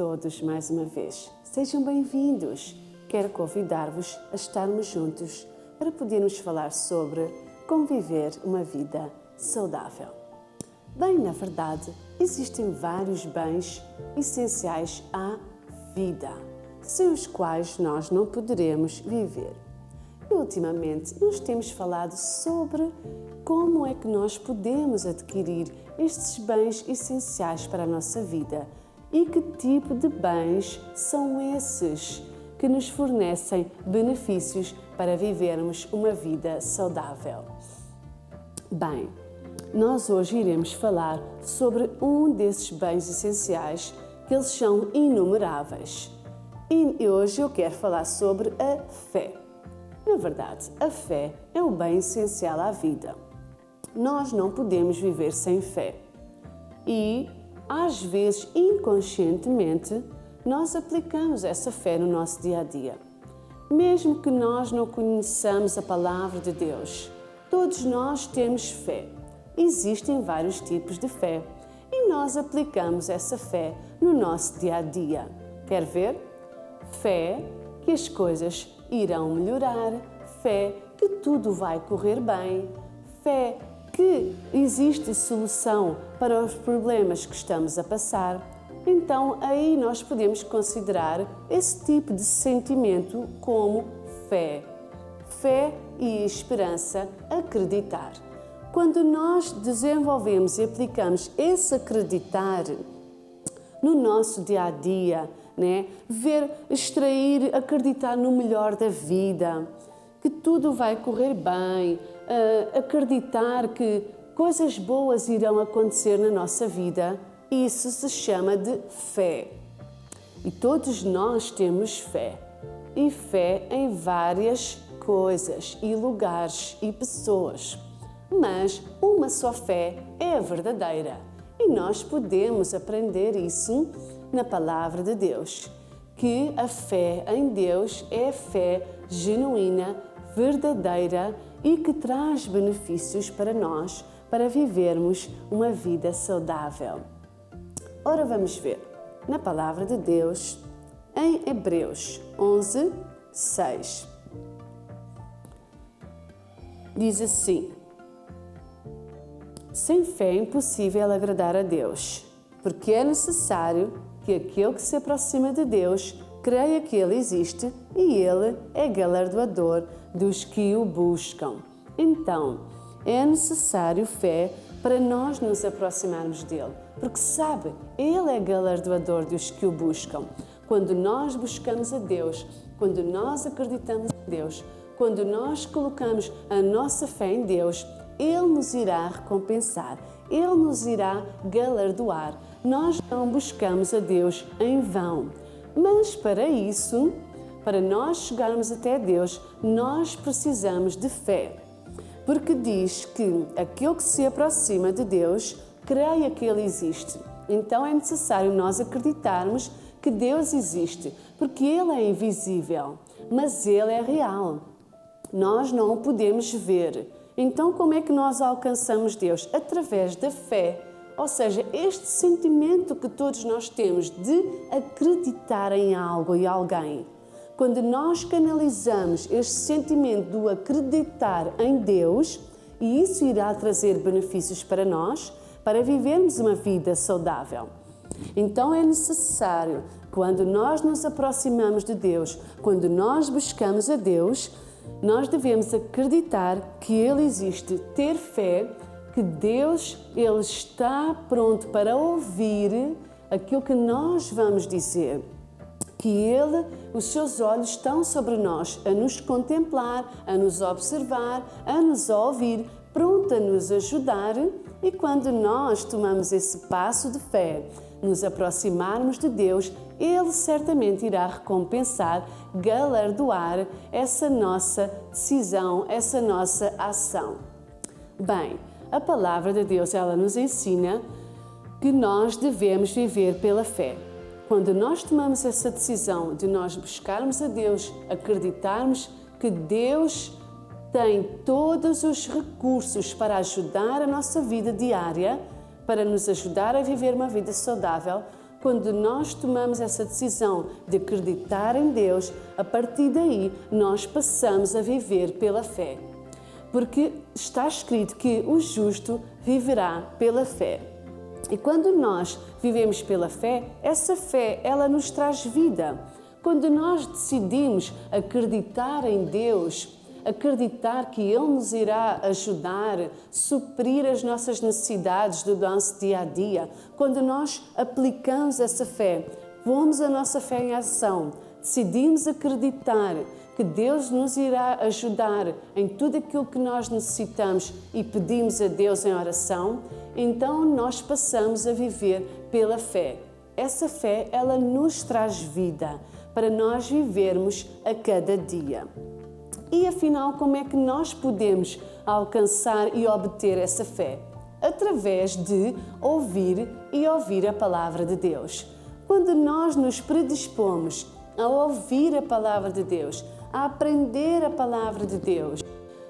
todos mais uma vez. Sejam bem-vindos. Quero convidar-vos a estarmos juntos para podermos falar sobre como viver uma vida saudável. Bem, na verdade, existem vários bens essenciais à vida, sem os quais nós não poderemos viver. E ultimamente nós temos falado sobre como é que nós podemos adquirir estes bens essenciais para a nossa vida e que tipo de bens são esses que nos fornecem benefícios para vivermos uma vida saudável. Bem, nós hoje iremos falar sobre um desses bens essenciais, que eles são inumeráveis. E hoje eu quero falar sobre a fé. Na verdade, a fé é o bem essencial à vida. Nós não podemos viver sem fé. E, às vezes, inconscientemente, nós aplicamos essa fé no nosso dia a dia. Mesmo que nós não conheçamos a palavra de Deus, todos nós temos fé. Existem vários tipos de fé e nós aplicamos essa fé no nosso dia a dia. Quer ver? Fé que as coisas irão melhorar, fé que tudo vai correr bem, fé que existe solução para os problemas que estamos a passar. Então, aí nós podemos considerar esse tipo de sentimento como fé. Fé e esperança, acreditar. Quando nós desenvolvemos e aplicamos esse acreditar no nosso dia a dia, acreditar no melhor da vida, que tudo vai correr bem, acreditar que coisas boas irão acontecer na nossa vida, isso se chama de fé. E todos nós temos fé. E fé em várias coisas e lugares e pessoas. Mas uma só fé é a verdadeira. E nós podemos aprender isso na palavra de Deus. Que a fé em Deus é a fé genuína, verdadeira e que traz benefícios para nós, para vivermos uma vida saudável. Ora, vamos ver, na palavra de Deus, em Hebreus 11, 6. Diz assim: sem fé é impossível agradar a Deus, porque é necessário que aquele que se aproxima de Deus creia que Ele existe e Ele é galardoador dos que o buscam. Então, é necessário fé para nós nos aproximarmos dEle, porque sabe, Ele é galardoador dos que o buscam. Quando nós buscamos a Deus, quando nós acreditamos em Deus, quando nós colocamos a nossa fé em Deus, Ele nos irá recompensar, Ele nos irá galardoar. Nós não buscamos a Deus em vão. Mas para isso, para nós chegarmos até Deus, nós precisamos de fé. Porque diz que aquele que se aproxima de Deus, creia que Ele existe. Então é necessário nós acreditarmos que Deus existe, porque Ele é invisível, mas Ele é real. Nós não o podemos ver. Então como é que nós alcançamos Deus? Através da fé. Ou seja, este sentimento que todos nós temos de acreditar em algo e alguém. Quando nós canalizamos este sentimento do acreditar em Deus, e isso irá trazer benefícios para nós, para vivermos uma vida saudável. Então é necessário, quando nós nos aproximamos de Deus, quando nós buscamos a Deus, nós devemos acreditar que Ele existe, ter fé, que Deus, Ele está pronto para ouvir aquilo que nós vamos dizer. Que Ele, os seus olhos estão sobre nós, a nos contemplar, a nos observar, a nos ouvir, pronto a nos ajudar. E quando nós tomamos esse passo de fé, nos aproximarmos de Deus, Ele certamente irá recompensar, galardoar essa nossa decisão, essa nossa ação. Bem, a palavra de Deus, ela nos ensina que nós devemos viver pela fé. Quando nós tomamos essa decisão de nós buscarmos a Deus, acreditarmos que Deus tem todos os recursos para ajudar a nossa vida diária, para nos ajudar a viver uma vida saudável, quando nós tomamos essa decisão de acreditar em Deus, a partir daí nós passamos a viver pela fé. Porque está escrito que o justo viverá pela fé. E quando nós vivemos pela fé, essa fé, ela nos traz vida. Quando nós decidimos acreditar em Deus, acreditar que Ele nos irá ajudar, suprir as nossas necessidades do nosso dia a dia, quando nós aplicamos essa fé, pomos a nossa fé em ação, decidimos acreditar que Deus nos irá ajudar em tudo aquilo que nós necessitamos e pedimos a Deus em oração, então nós passamos a viver pela fé. Essa fé, ela nos traz vida para nós vivermos a cada dia. E afinal, como é que nós podemos alcançar e obter essa fé? Através de ouvir e ouvir a palavra de Deus. Quando nós nos predispomos a ouvir a palavra de Deus, a aprender a palavra de Deus,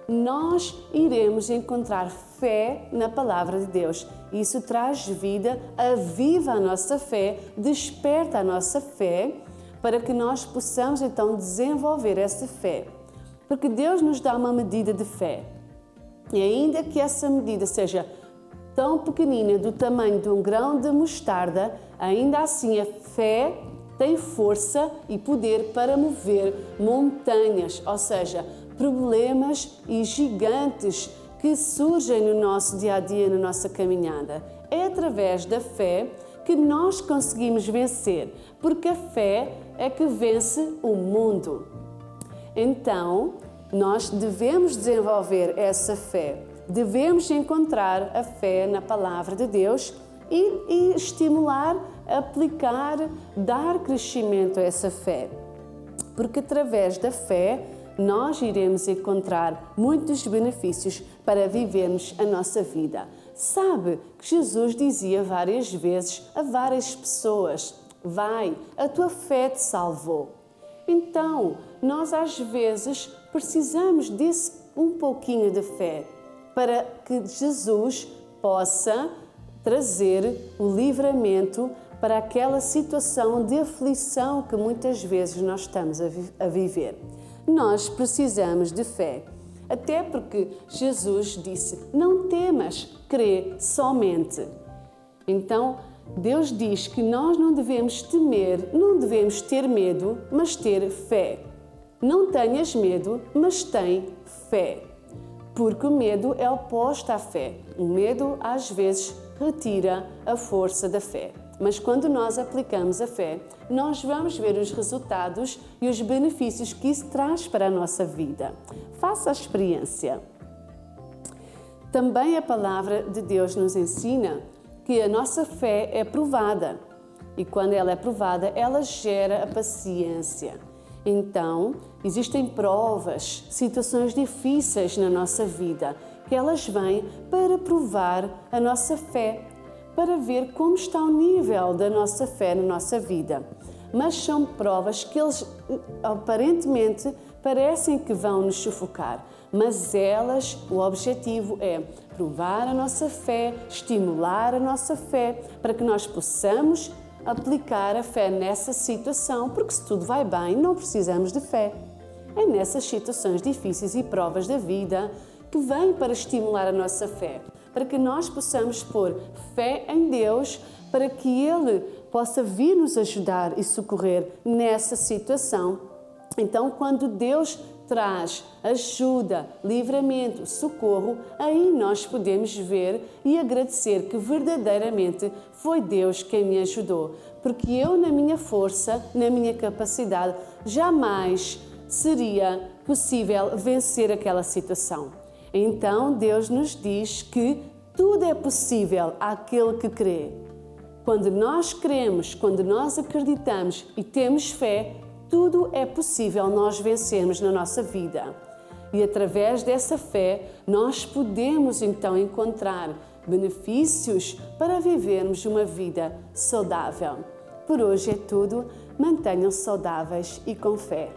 nós iremos encontrar fé na palavra de Deus. Isso traz vida, aviva a nossa fé, desperta a nossa fé, para que nós possamos então desenvolver essa fé. Porque Deus nos dá uma medida de fé. E ainda que essa medida seja tão pequenina, do tamanho de um grão de mostarda, ainda assim a fé tem força e poder para mover montanhas, ou seja, problemas e gigantes que surgem no nosso dia a dia, na nossa caminhada. É através da fé que nós conseguimos vencer, porque a fé é que vence o mundo. Então, nós devemos desenvolver essa fé, devemos encontrar a fé na palavra de Deus e estimular, aplicar, dar crescimento a essa fé. Porque através da fé, nós iremos encontrar muitos benefícios para vivermos a nossa vida. Sabe que Jesus dizia várias vezes a várias pessoas: vai, a tua fé te salvou. Então, nós às vezes precisamos desse um pouquinho de fé para que Jesus possa trazer o livramento para aquela situação de aflição que muitas vezes nós estamos a viver. Nós precisamos de fé, até porque Jesus disse: não temas, crê somente. Então, Deus diz que nós não devemos temer, não devemos ter medo, mas ter fé. Não tenhas medo, mas tem fé. Porque o medo é oposto à fé. O medo, às vezes, retira a força da fé. Mas quando nós aplicamos a fé, nós vamos ver os resultados e os benefícios que isso traz para a nossa vida. Faça a experiência. Também a palavra de Deus nos ensina que a nossa fé é provada. E quando ela é provada, ela gera a paciência. Então, existem provas, situações difíceis na nossa vida, que elas vêm para provar a nossa fé, para ver como está o nível da nossa fé na nossa vida. Mas são provas que eles aparentemente parecem que vão nos sufocar, mas elas, o objetivo é provar a nossa fé, estimular a nossa fé, para que nós possamos aplicar a fé nessa situação, porque se tudo vai bem, não precisamos de fé. É nessas situações difíceis e provas da vida que vêm para estimular a nossa fé, para que nós possamos pôr fé em Deus, para que Ele possa vir nos ajudar e socorrer nessa situação. Então, quando Deus traz ajuda, livramento, socorro, aí nós podemos ver e agradecer que verdadeiramente foi Deus quem me ajudou, porque eu, na minha força, na minha capacidade, jamais seria possível vencer aquela situação. Então, Deus nos diz que tudo é possível àquele que crê. Quando nós cremos, quando nós acreditamos e temos fé, tudo é possível nós vencermos na nossa vida. E através dessa fé, nós podemos então encontrar benefícios para vivermos uma vida saudável. Por hoje é tudo. Mantenham-se saudáveis e com fé.